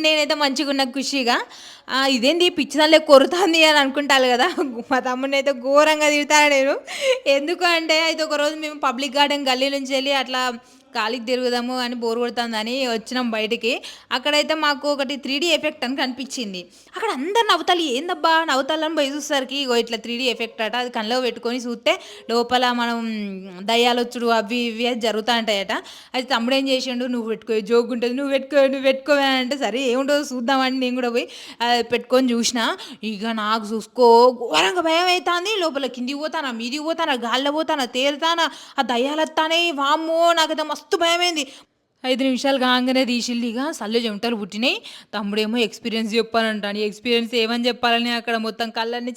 నేనైతే మంచిగున్నా ఖుషిగా. ఇదేంది పిచ్చిదానిలే కొరుతాంది అని అనుకుంటాళ్ళు గదా! మా తమ్ముడినైతే ఘోరంగా తిడతాను నేను. ఎందుకు అంటే అయితే ఒకరోజు మేము పబ్లిక్ గార్డెన్ గల్లీ నుంచెళ్ళి అట్లా ఖాళీకి తిరుగుదాము అని బోర్ కొడుతుందని వచ్చినాం బయటికి. అక్కడైతే మాకు ఒకటి 3డీ ఎఫెక్ట్ అని కనిపించింది. అక్కడ అందరు నవ్వుతాళ్ళు. ఏందబ్బా నవ్వుతాళ్ళని పోయి చూసేసరికి ఇగో ఇట్లా 3డీ ఎఫెక్ట్ అట. అది కళ్ళలో పెట్టుకొని చూస్తే లోపల మనం దయ్యాలొచ్చుడు అవి ఇవి జరుగుతా ఉంటాయట. అయితే తమ్ముడు ఏం చేసిండు, "నువ్వు పెట్టుకో జోకుంటది. నువ్వు పెట్టుకోవే" అంటే సరే ఏముంటదో చూద్దామని నేను కూడా పోయి పెట్టుకొని చూసిన. ఇక నాకు చూసుకో ఘోరంగా భయమైతాంది. లోపల కిందికి పోతానా, మీదికి పోతానా, గాల్లో పోతానా, తేలుతానా, ఆ దయ్యాలొత్తానయి వామ్మో! నాకైతే మస్తు భయమైంది. 5 నిమిషాలు కాంగానే తీసిల్లు ఇగ సళ్ళు చెమటలు పుట్టినయి. తమ్ముడేమో ఎక్స్‌పీరియన్స్ చెప్పానంటాండు. ఎక్స్‌పీరియన్స్ ఏమని చెప్పాలని అక్కడ మొత్తం కళ్ళన్నీ